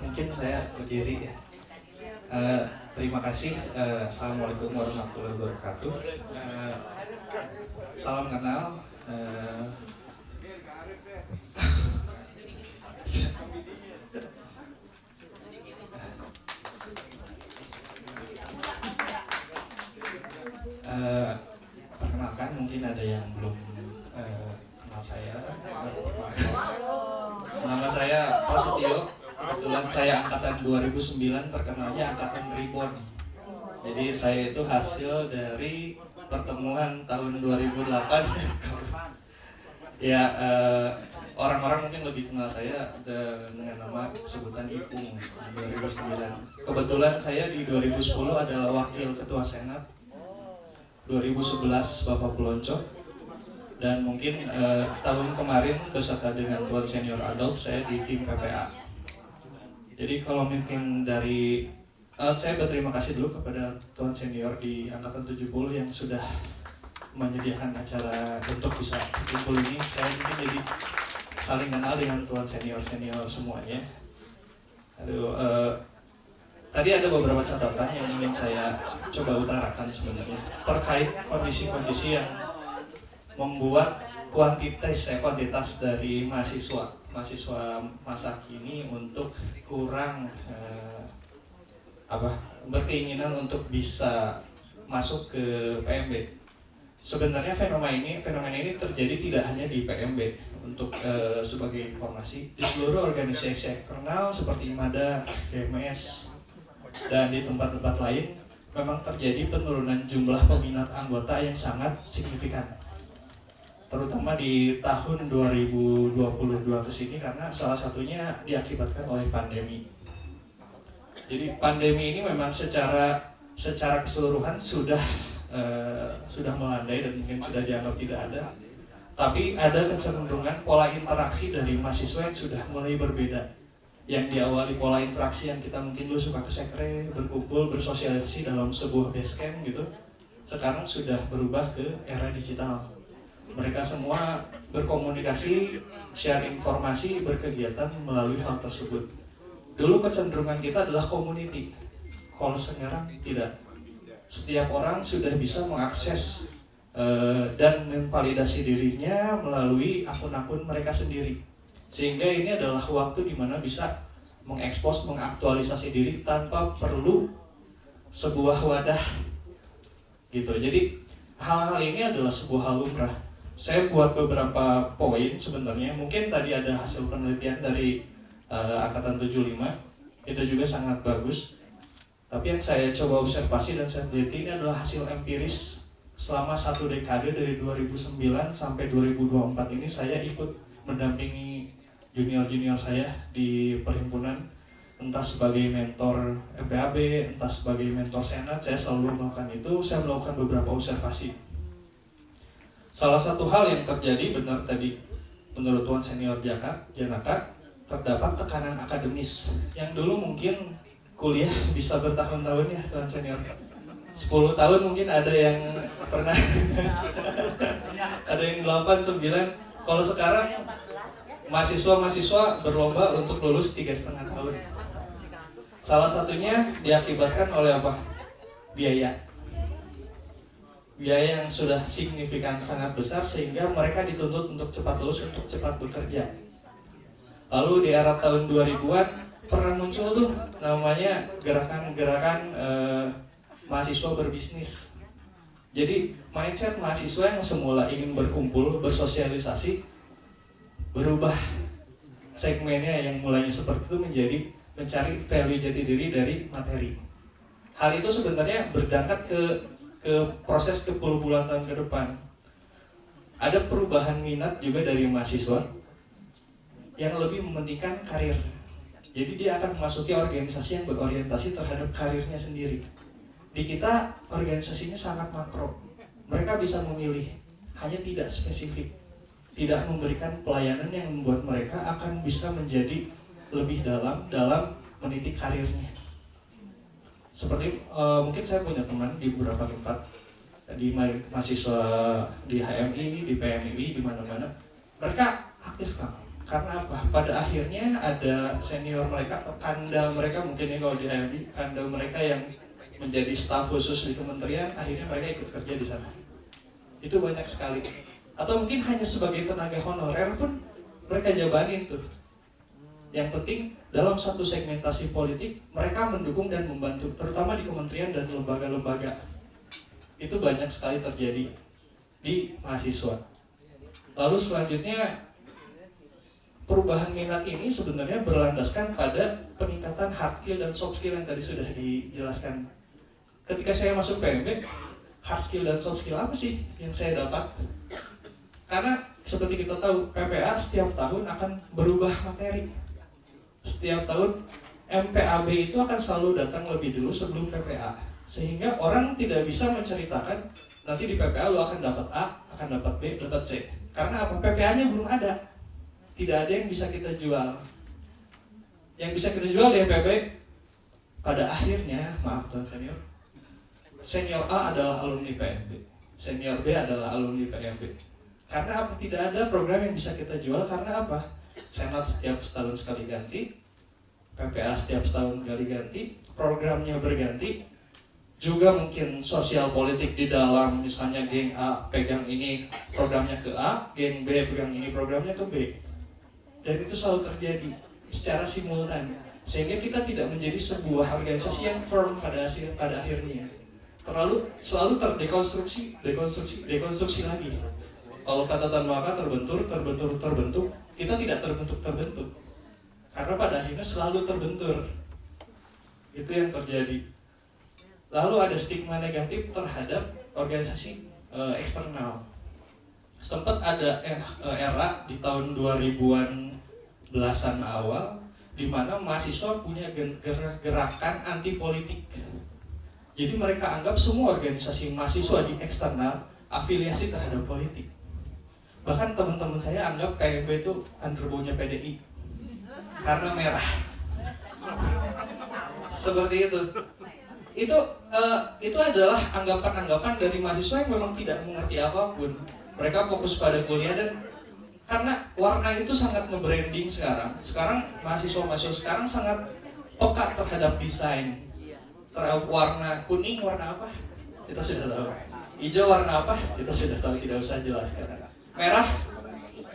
Mungkin saya berdiri ya. Terima kasih. Assalamualaikum warahmatullahi wabarakatuh. Uh, Salam kenal. Uh, Perkenalkan, mungkin ada yang belum kenal saya. Nama saya Prasetyo. Kebetulan saya angkatan 2009, terkenalnya angkatan Reborn. Jadi saya itu hasil dari pertemuan tahun 2008. Ya, orang-orang mungkin lebih kenal saya dengan nama sebutan Ipung di 2009. Kebetulan saya di 2010 adalah wakil ketua senat, 2011 Bapak Pelonco, dan mungkin tahun kemarin beserta dengan Tuan Senior Adult saya di tim PPA. Jadi kalau mungkin dari saya berterima kasih dulu kepada Tuan Senior di angkatan 70 yang sudah menyediakan acara untuk bisa kumpul ini. Saya mungkin jadi saling kenal dengan Tuan Senior semuanya. Tadi ada beberapa catatan yang ingin saya coba utarakan sebenarnya terkait kondisi-kondisi yang membuat kuantitas dari mahasiswa masa kini untuk kurang berkeinginan untuk bisa masuk ke PMB. Sebenarnya fenomena ini terjadi tidak hanya di PMB. Untuk sebagai informasi, di seluruh organisasi eksternal seperti IMADA, GMS, dan di tempat-tempat lain memang terjadi penurunan jumlah peminat anggota yang sangat signifikan, terutama di tahun 2022 ke sini, karena salah satunya diakibatkan oleh pandemi. Jadi pandemi ini memang secara keseluruhan sudah melandai dan mungkin sudah dianggap tidak ada. Tapi ada kecenderungan pola interaksi dari mahasiswa yang sudah mulai berbeda. Yang diawali pola interaksi yang kita mungkin dulu suka ke sekre, berkumpul, bersosialisasi dalam sebuah base camp gitu, sekarang sudah berubah ke era digital. Mereka semua berkomunikasi, share informasi, berkegiatan melalui hal tersebut. Dulu kecenderungan kita adalah community, kalau sekarang tidak. Setiap orang sudah bisa mengakses dan memvalidasi dirinya melalui akun-akun mereka sendiri. Sehingga ini adalah waktu di mana bisa mengekspos, mengaktualisasi diri tanpa perlu sebuah wadah gitu. Jadi hal-hal ini adalah sebuah hal lumrah. Saya buat beberapa poin sebenarnya. Mungkin tadi ada hasil penelitian dari angkatan 75, itu juga sangat bagus. Tapi yang saya coba observasi dan saya teliti ini adalah hasil empiris selama satu dekade dari 2009 sampai 2024 ini. Saya ikut mendampingi junior-junior saya di perhimpunan, entah sebagai mentor FPAB, entah sebagai mentor senat. Saya selalu melakukan itu. Saya melakukan beberapa observasi. Salah satu hal yang terjadi, benar tadi menurut Tuan Senior Janaka, terdapat tekanan akademis yang dulu mungkin kuliah bisa bertahun-tahun ya Tuan Senior, 10 tahun mungkin ada yang pernah ada yang 8, 9. Kalau sekarang mahasiswa berlomba untuk lulus 3,5 tahun. Salah satunya diakibatkan oleh apa? Biaya yang sudah signifikan sangat besar, sehingga mereka dituntut untuk cepat lulus, untuk cepat bekerja. Lalu di era tahun 2000-an pernah muncul tuh namanya gerakan mahasiswa berbisnis. Jadi mindset mahasiswa yang semula ingin berkumpul, bersosialisasi, berubah segmennya yang mulainya seperti itu menjadi mencari value jati diri dari materi. Hal itu sebenarnya berdangkat ke proses 10 bulan tahun ke depan. Ada perubahan minat juga dari mahasiswa yang lebih mementingkan karir. Jadi dia akan memasuki organisasi yang berorientasi terhadap karirnya sendiri. Di kita organisasinya sangat makro. Mereka bisa memilih, hanya tidak spesifik. Tidak memberikan pelayanan yang membuat mereka akan bisa menjadi lebih dalam meniti karirnya. Seperti mungkin saya punya teman di beberapa tempat, di mahasiswa di HMI, di PMI, di mana-mana. Mereka aktif Kang, Karena apa? Pada akhirnya ada senior mereka atau kanda mereka mungkin ya kalau di HMI, kanda mereka yang menjadi staf khusus di kementerian, akhirnya mereka ikut kerja di sana. Itu banyak sekali. Atau mungkin hanya sebagai tenaga honorer pun mereka jabanin tuh. Yang penting dalam satu segmentasi politik mereka mendukung dan membantu, terutama di kementerian dan lembaga-lembaga. Itu banyak sekali terjadi di mahasiswa. Lalu selanjutnya, perubahan minat ini sebenarnya berlandaskan pada peningkatan hard skill dan soft skill yang tadi sudah dijelaskan. Ketika saya masuk PMB, hard skill dan soft skill apa sih yang saya dapat? Karena seperti kita tahu, PPA setiap tahun akan berubah materi. Setiap tahun MPAB itu akan selalu datang lebih dulu sebelum PPA. Sehingga orang tidak bisa menceritakan nanti di PPA lo akan dapat A, akan dapat B, dapat C. Karena apa? PPA-nya belum ada. Tidak ada yang bisa kita jual. Yang bisa kita jual di MPB pada akhirnya, maaf Tuan Senior, Senior A adalah alumni PMB, Senior B adalah alumni PMB. Karena apa? Tidak ada program yang bisa kita jual. Karena apa? Senat setiap setahun sekali ganti, PPA setiap setahun sekali ganti, programnya berganti. Juga mungkin sosial politik di dalam, misalnya geng A pegang ini programnya ke A, geng B pegang ini programnya ke B. Dan itu selalu terjadi secara simultan, sehingga kita tidak menjadi sebuah organisasi yang firm pada akhirnya. Selalu dekonstruksi lagi. Kalau kata Tan Malaka terbentuk, kita tidak terbentuk. Karena pada akhirnya selalu terbentur. Itu yang terjadi. Lalu ada stigma negatif terhadap organisasi eksternal. Sempat ada era di tahun 2000-an belasan awal di mana mahasiswa punya gerakan anti politik. Jadi mereka anggap semua organisasi mahasiswa di eksternal afiliasi terhadap politik. Bahkan teman-teman saya anggap PMB itu underbownya PDI karena merah. Seperti itu. Itu adalah anggapan-anggapan dari mahasiswa yang memang tidak mengerti apapun. Mereka fokus pada kuliah dan karena warna itu sangat nge-branding sekarang. Sekarang mahasiswa sekarang sangat peka terhadap desain. Warna kuning warna apa? Kita sudah tahu. Hijau warna apa? Kita sudah tahu, tidak usah jelaskan. Merah,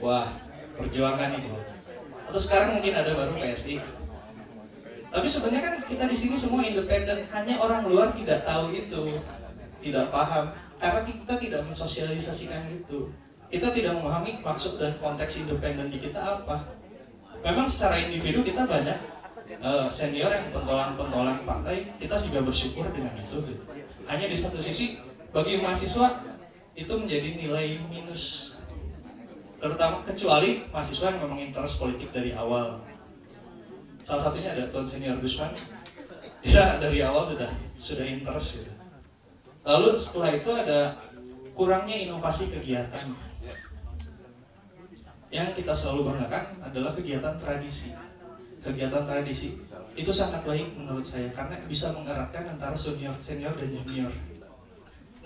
wah perjuangan ini. Atau sekarang mungkin ada baru PSI. Tapi sebenarnya kan kita di sini semua independen, hanya orang luar tidak tahu itu, tidak paham, karena kita tidak mensosialisasikan itu. Kita tidak memahami maksud dan konteks independen di kita apa. Memang secara individu kita banyak senior yang pentolan partai, kita juga bersyukur dengan itu. Hanya di satu sisi, bagi mahasiswa itu menjadi nilai minus, terutama kecuali mahasiswa yang memang interest politik dari awal. Salah satunya ada Tuan Senior Gusman, dia dari awal sudah interest gitu. Lalu setelah itu ada kurangnya inovasi kegiatan. Yang kita selalu banggakan adalah kegiatan tradisi. Kegiatan tradisi itu sangat baik menurut saya karena bisa mengeratkan antara senior dan junior.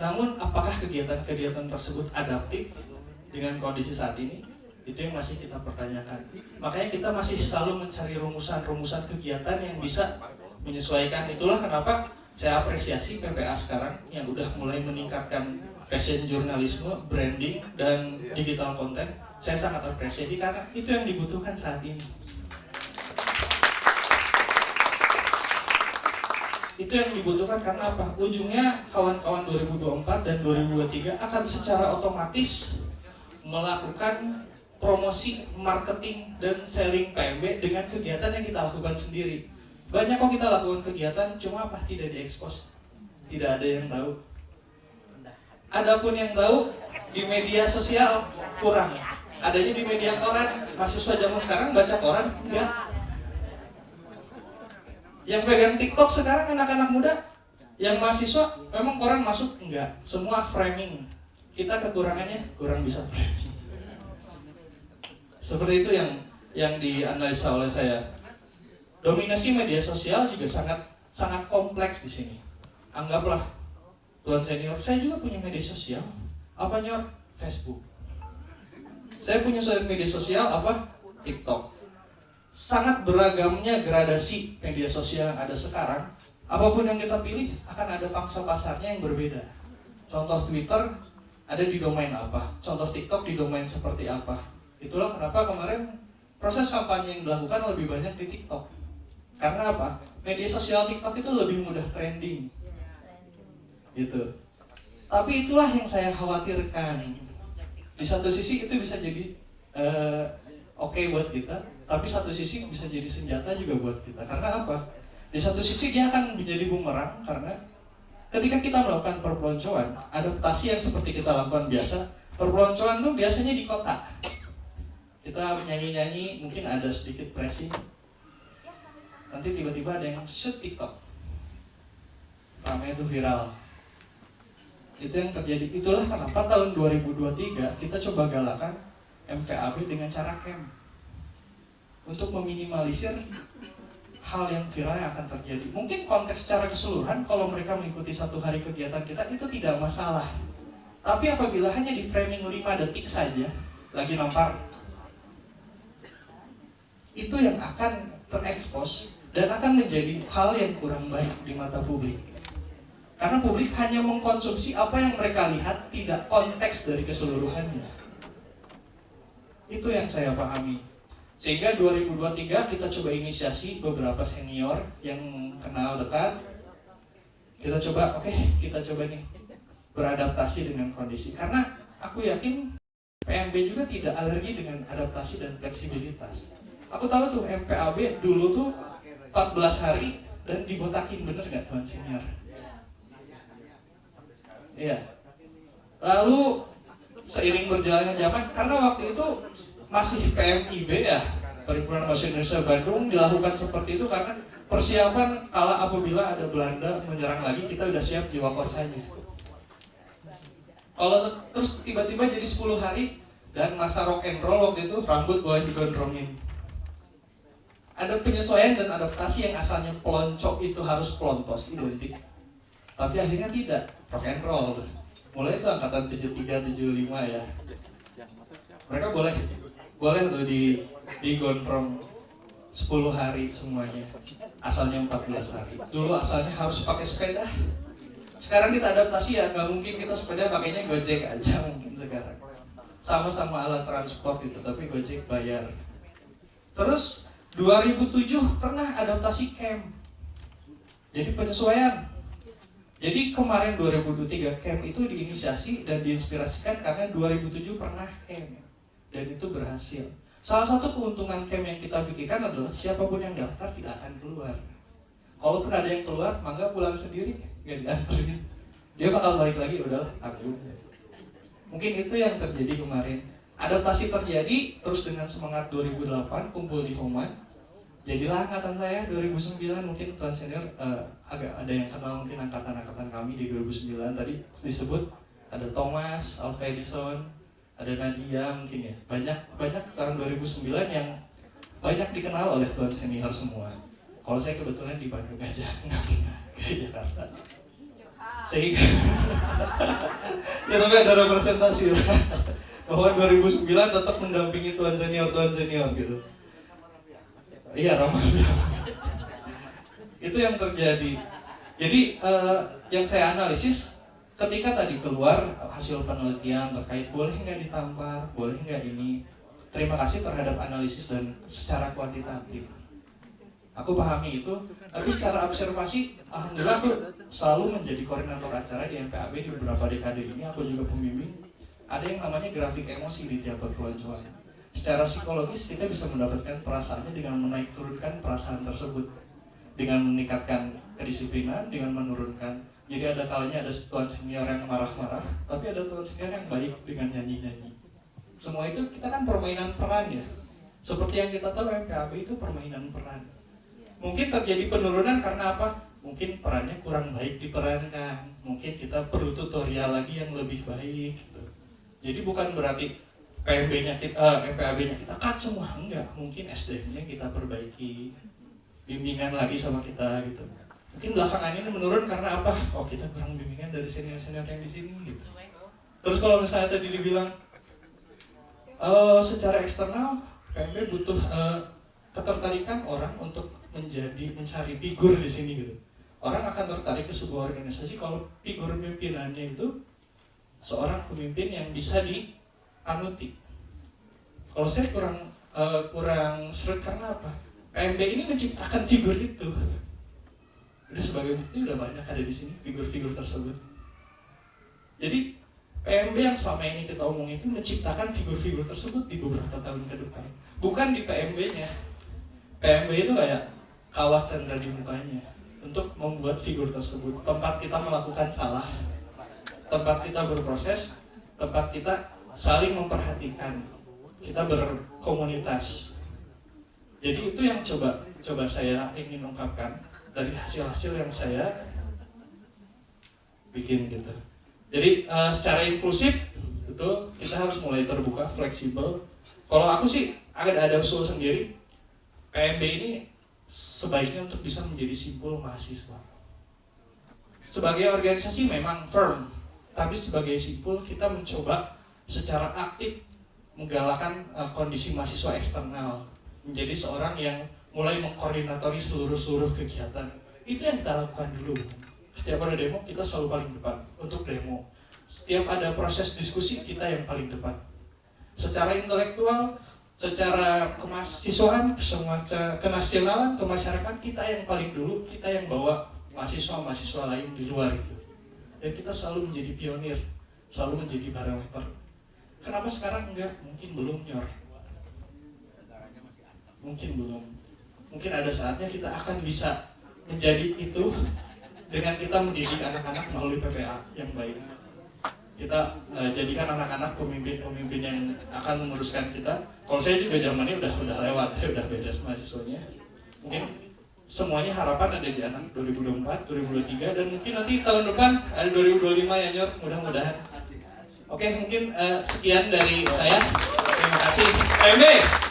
Namun apakah kegiatan-kegiatan tersebut adaptif dengan kondisi saat ini? Itu yang masih kita pertanyakan. Makanya kita masih selalu mencari rumusan-rumusan kegiatan yang bisa menyesuaikan. Itulah kenapa saya apresiasi PPA sekarang yang udah mulai meningkatkan passion jurnalisme, branding, dan digital content. Saya sangat apresiasi karena itu yang dibutuhkan saat ini. Itu yang dibutuhkan karena apa? Ujungnya kawan-kawan 2024 dan 2023 akan secara otomatis melakukan promosi, marketing, dan selling PMB dengan kegiatan yang kita lakukan sendiri. Banyak kok kita lakukan kegiatan, cuma apa? Tidak diekspos. Tidak ada yang tahu. Adapun yang tahu, di media sosial kurang. Adanya di media koran, mahasiswa zaman sekarang baca koran, enggak. Yang pegang TikTok sekarang anak-anak muda, yang mahasiswa memang koran masuk, enggak. Semua framing. Kita kekurangannya, kurang bisa framing. Seperti itu yang dianalisa oleh saya. Dominasi media sosial juga sangat kompleks di sini. Anggaplah Tuan Senior, saya juga punya media sosial. Apa nyor? Facebook. Saya punya media sosial apa? TikTok. Sangat beragamnya gradasi media sosial yang ada sekarang. Apapun yang kita pilih akan ada pangsa pasarnya yang berbeda. Contoh Twitter ada di domain apa, contoh TikTok di domain seperti apa. Itulah kenapa kemarin proses kampanye yang dilakukan lebih banyak di TikTok. Karena apa? Media sosial TikTok itu lebih mudah trending. Gitu. Tapi itulah yang saya khawatirkan. Di satu sisi itu bisa jadi oke buat kita, tapi satu sisi bisa jadi senjata juga buat kita. Karena apa? Di satu sisi dia akan menjadi bumerang karena ketika kita melakukan perpeloncoan, adaptasi yang seperti kita lakukan biasa, perpeloncoan tuh biasanya di kota. Kita nyanyi-nyanyi, mungkin ada sedikit pressing. Nanti tiba-tiba ada yang shoot TikTok. Ramai itu viral. Itu yang terjadi. Itulah kenapa tahun 2023 kita coba galakan MPAB dengan cara camp. Untuk meminimalisir hal yang viral yang akan terjadi. Mungkin konteks secara keseluruhan kalau mereka mengikuti 1 hari kegiatan kita itu tidak masalah. Tapi apabila hanya di framing 5 detik saja lagi nampar, itu yang akan terekspos dan akan menjadi hal yang kurang baik di mata publik. Karena publik hanya mengkonsumsi apa yang mereka lihat, tidak konteks dari keseluruhannya. Itu yang saya pahami. Sehingga 2023 kita coba inisiasi beberapa senior yang kenal dekat. Kita coba, kita coba nih beradaptasi dengan kondisi. Karena aku yakin PMB juga tidak alergi dengan adaptasi dan fleksibilitas. Aku tahu tuh MPAB dulu tuh 14 hari dan dibotakin, bener gak Tuan Senior? Iya. Lalu seiring berjalannya zaman, karena waktu itu masih PMIB ya, Perhimpunan Mahasiswa Indonesia Bandung, dilakukan seperti itu karena persiapan kalau apabila ada Belanda menyerang lagi, kita udah siap jiwa korsanya. Kalau terus tiba-tiba jadi 10 hari dan masa rock and roll waktu itu rambut boleh digondrongin. Ada penyesuaian dan adaptasi yang asalnya peloncok itu harus pelontos, identik. Tapi akhirnya tidak, rock and roll. Mulai itu angkatan 73, 75 ya. Mereka boleh tuh digondrong 10 hari semuanya. Asalnya 14 hari. Dulu asalnya harus pakai sepeda. Sekarang kita adaptasi ya, nggak mungkin kita sepeda pakainya Gojek aja mungkin sekarang. Sama-sama alat transport itu, tapi Gojek bayar. Terus 2007 pernah adaptasi camp. Jadi penyesuaian. Jadi kemarin 2023 camp itu diinisiasi dan diinspirasikan karena 2007 pernah camp dan itu berhasil. Salah satu keuntungan camp yang kita pikirkan adalah siapapun yang daftar tidak akan keluar. Kalaupun ada yang keluar, maka pulang sendiri, nggak dianterin. Dia bakal balik lagi, udahlah tanggung. Mungkin itu yang terjadi kemarin. Adaptasi terjadi, terus dengan semangat 2008 kumpul di Homan. Jadilah angkatan saya 2009, mungkin Tuan Senior agak ada yang kenal mungkin angkatan-angkatan kami di 2009 tadi disebut ada Thomas, Alva Edison, ada Nadia mungkin ya. Banyak tahun 2009 yang banyak dikenal oleh Tuan Senior semua. Kalau saya kebetulan di Bandung aja, nggak pernah ke Jakarta. Sehingga ya tapi ada representasi lah. Bahwa 2009 tetap mendampingi Tuan Senior gitu. Iya, Ramadan. Itu yang terjadi. Jadi yang saya analisis ketika tadi keluar hasil penelitian terkait boleh nggak ditampar, boleh nggak ini. Terima kasih terhadap analisis dan secara kuantitatif. Aku pahami itu, tapi secara observasi, alhamdulillah aku selalu menjadi koordinator acara di MPAB di beberapa dekade ini. Aku juga pembimbing. Ada yang namanya grafik emosi di tiap perpeloncoan. Secara psikologis kita bisa mendapatkan perasaannya dengan menaik turunkan perasaan tersebut, dengan meningkatkan kedisiplinan, dengan menurunkan. Jadi ada kalanya ada Tuan Senior yang marah-marah, tapi ada Tuan Senior yang baik dengan nyanyi-nyanyi. Semua itu kita kan permainan peran ya. Seperti yang kita tahu MPAB itu permainan peran. Mungkin terjadi penurunan karena apa? Mungkin perannya kurang baik diperankan. Mungkin kita perlu tutorial lagi yang lebih baik gitu. Jadi bukan berarti PMB-nya MPAB-nya kita cut semua, enggak. Mungkin SDM-nya kita perbaiki, bimbingan lagi sama kita gitu. Mungkin belakangan ini menurun karena apa? Oh, kita kurang bimbingan dari senior-senior yang di sini gitu. Terus kalau misalnya tadi dibilang secara eksternal PMB butuh ketertarikan orang untuk mencari figur di sini gitu. Orang akan tertarik ke sebuah organisasi kalau figur pimpinannya itu seorang pemimpin yang bisa dianuti. Kalau saya kurang seret karena apa? PMB ini menciptakan figur itu. Udah sebagai bukti udah banyak ada di sini figur-figur tersebut. Jadi PMB yang selama ini kita omong itu menciptakan figur-figur tersebut di beberapa tahun ke depan. Bukan di PMB-nya. PMB itu kayak kawat cendera di mukanya untuk membuat figur tersebut. Tempat kita melakukan salah, tempat kita berproses, tempat kita saling memperhatikan, kita berkomunitas. Jadi itu yang coba saya ingin ungkapkan dari hasil-hasil yang saya bikin gitu. Jadi secara inklusif betul kita harus mulai terbuka, fleksibel. Kalau aku sih ada usul sendiri. PMB ini sebaiknya untuk bisa menjadi simpul mahasiswa. Sebagai organisasi memang firm, tapi sebagai simpul kita mencoba secara aktif menggalakkan kondisi mahasiswa eksternal, menjadi seorang yang mulai mengkoordinatori seluruh kegiatan. Itu yang kita lakukan dulu. Setiap ada demo kita selalu paling depan untuk demo. Setiap ada proses diskusi kita yang paling depan. Secara intelektual, secara kemahasiswaan, kenasionalan, kemasyarakat kita yang paling dulu, kita yang bawa mahasiswa lain di luar itu. Dan kita selalu menjadi pionir, selalu menjadi barometer. Kenapa sekarang enggak? Mungkin belum nyor. Mungkin belum. Mungkin ada saatnya kita akan bisa menjadi itu dengan kita mendidik anak-anak melalui PPA yang baik. Kita jadikan anak-anak pemimpin-pemimpin yang akan menguruskan kita. Kalau saya juga zamannya udah lewat, saya udah beda mahasiswanya. Mungkin semuanya harapan ada di anak 2024, 2023, dan mungkin nanti tahun depan ada 2025 ya Nyor, mudah-mudahan. Oke, mungkin sekian dari saya. Terima kasih. PMB,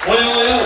woyo woyo.